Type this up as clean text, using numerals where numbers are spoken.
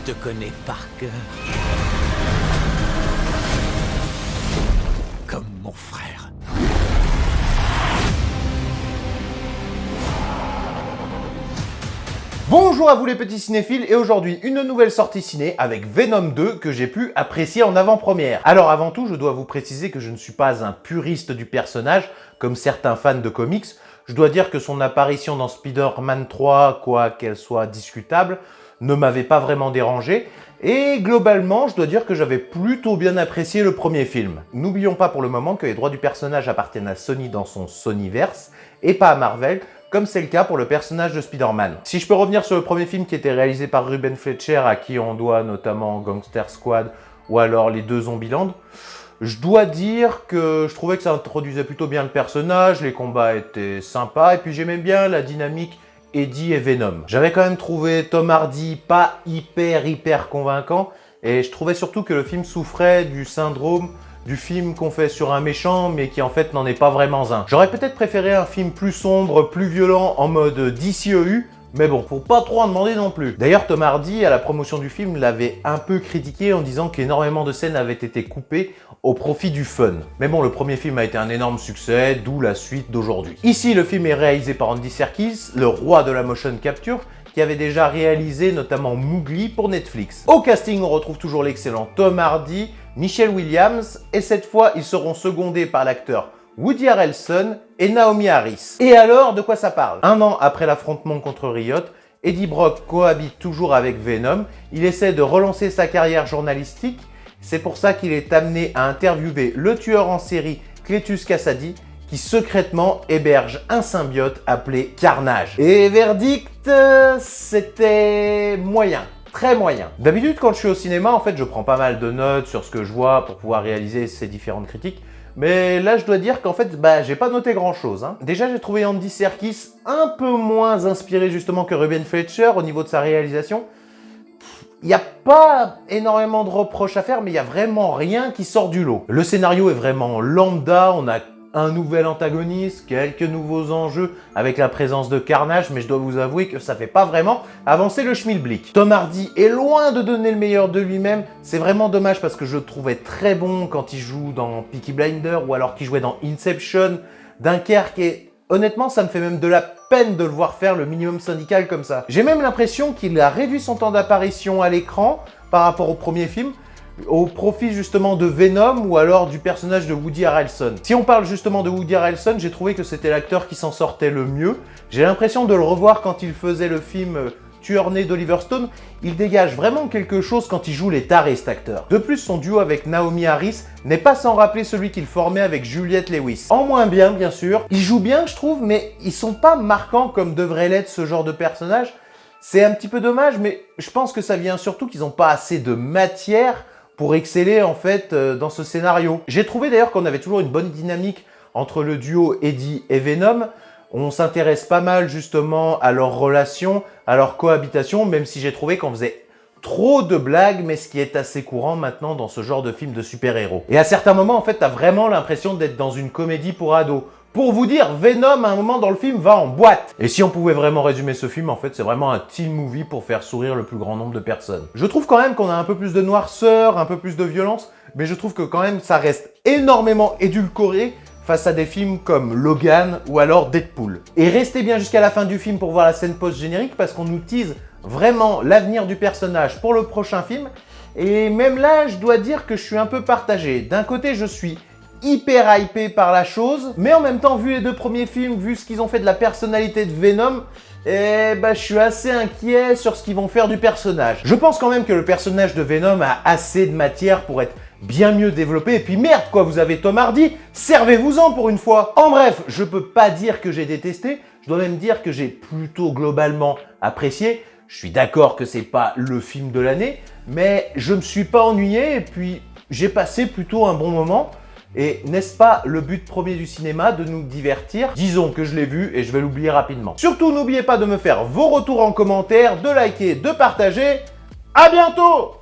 te connais par cœur. Comme mon frère. Bonjour à vous les petits cinéphiles et aujourd'hui une nouvelle sortie ciné avec Venom 2 que j'ai pu apprécier en avant-première. Alors avant tout, je dois vous préciser que je ne suis pas un puriste du personnage comme certains fans de comics. Je dois dire que son apparition dans Spider-Man 3, quoi qu'elle soit discutable, ne m'avait pas vraiment dérangé. Et globalement, je dois dire que j'avais plutôt bien apprécié le premier film. N'oublions pas pour le moment que les droits du personnage appartiennent à Sony dans son Sonyverse et pas à Marvel, comme c'est le cas pour le personnage de Spider-Man. Si je peux revenir sur le premier film qui était réalisé par Ruben Fleischer, à qui on doit notamment Gangster Squad ou alors les deux Zombieland, je dois dire que je trouvais que ça introduisait plutôt bien le personnage, les combats étaient sympas, et puis j'aimais bien la dynamique Eddie et Venom. J'avais quand même trouvé Tom Hardy pas hyper convaincant, et je trouvais surtout que le film souffrait du syndrome du film qu'on fait sur un méchant, mais qui en fait n'en est pas vraiment un. J'aurais peut-être préféré un film plus sombre, plus violent, en mode DCEU, mais bon, faut pas trop en demander non plus. D'ailleurs, Tom Hardy, à la promotion du film, l'avait un peu critiqué en disant qu'énormément de scènes avaient été coupées au profit du fun. Mais bon, le premier film a été un énorme succès, d'où la suite d'aujourd'hui. Ici, le film est réalisé par Andy Serkis, le roi de la motion capture, qui avait déjà réalisé notamment Mowgli pour Netflix. Au casting, on retrouve toujours l'excellent Tom Hardy, Michelle Williams, et cette fois, ils seront secondés par l'acteur Woody Harrelson et Naomi Harris. Et alors, de quoi ça parle? Un an après l'affrontement contre Riot, Eddie Brock cohabite toujours avec Venom. Il essaie de relancer sa carrière journalistique. C'est pour ça qu'il est amené à interviewer le tueur en série Cletus Kasady, qui secrètement héberge un symbiote appelé Carnage. Et verdict, c'était moyen. Très moyen. D'habitude, quand je suis au cinéma, en fait, je prends pas mal de notes sur ce que je vois pour pouvoir réaliser ces différentes critiques. Mais là, je dois dire qu'en fait, j'ai pas noté grand-chose. Déjà, j'ai trouvé Andy Serkis un peu moins inspiré justement que Ruben Fleischer au niveau de sa réalisation. Il n'y a pas énormément de reproches à faire, mais il n'y a vraiment rien qui sort du lot. Le scénario est vraiment lambda, on a un nouvel antagoniste, quelques nouveaux enjeux avec la présence de Carnage, mais je dois vous avouer que ça fait pas vraiment avancer le schmilblick. Tom Hardy est loin de donner le meilleur de lui-même, c'est vraiment dommage parce que je le trouvais très bon quand il joue dans Peaky Blinders ou alors qu'il jouait dans Inception, Dunkerque, et honnêtement ça me fait même de la peine de le voir faire le minimum syndical comme ça. J'ai même l'impression qu'il a réduit son temps d'apparition à l'écran par rapport au premier film, au profit justement de Venom ou alors du personnage de Woody Harrelson. Si on parle justement de Woody Harrelson, j'ai trouvé que c'était l'acteur qui s'en sortait le mieux. J'ai l'impression de le revoir quand il faisait le film Tueur né d'Oliver Stone. Il dégage vraiment quelque chose quand il joue les tarés, cet acteur. De plus, son duo avec Naomi Harris n'est pas sans rappeler celui qu'il formait avec Juliette Lewis. En moins bien sûr. Ils jouent bien, je trouve, mais ils sont pas marquants comme devrait l'être ce genre de personnage. C'est un petit peu dommage, mais je pense que ça vient surtout qu'ils n'ont pas assez de matière pour exceller en fait dans ce scénario. J'ai trouvé d'ailleurs qu'on avait toujours une bonne dynamique entre le duo Eddie et Venom. On s'intéresse pas mal justement à leur relation, à leur cohabitation, même si j'ai trouvé qu'on faisait trop de blagues, mais ce qui est assez courant maintenant dans ce genre de film de super-héros. Et à certains moments, en fait, t'as vraiment l'impression d'être dans une comédie pour ados. Pour vous dire, Venom, à un moment dans le film, va en boîte. Et si on pouvait vraiment résumer ce film, en fait, c'est vraiment un teen movie pour faire sourire le plus grand nombre de personnes. Je trouve quand même qu'on a un peu plus de noirceur, un peu plus de violence, mais je trouve que quand même, ça reste énormément édulcoré face à des films comme Logan ou alors Deadpool. Et restez bien jusqu'à la fin du film pour voir la scène post-générique parce qu'on nous tease vraiment l'avenir du personnage pour le prochain film. Et même là, je dois dire que je suis un peu partagé. D'un côté, je suis hyper hypé par la chose, mais en même temps, vu les deux premiers films, vu ce qu'ils ont fait de la personnalité de Venom, je suis assez inquiet sur ce qu'ils vont faire du personnage. Je pense quand même que le personnage de Venom a assez de matière pour être bien mieux développé, et puis merde quoi, vous avez Tom Hardy, servez-vous-en pour une fois. En bref, je peux pas dire que j'ai détesté, je dois même dire que j'ai plutôt globalement apprécié. Je suis d'accord que c'est pas le film de l'année, mais je me suis pas ennuyé, et puis j'ai passé plutôt un bon moment. Et n'est-ce pas le but premier du cinéma, de nous divertir? Disons que je l'ai vu et je vais l'oublier rapidement. Surtout, n'oubliez pas de me faire vos retours en commentaire, de liker, de partager. À bientôt!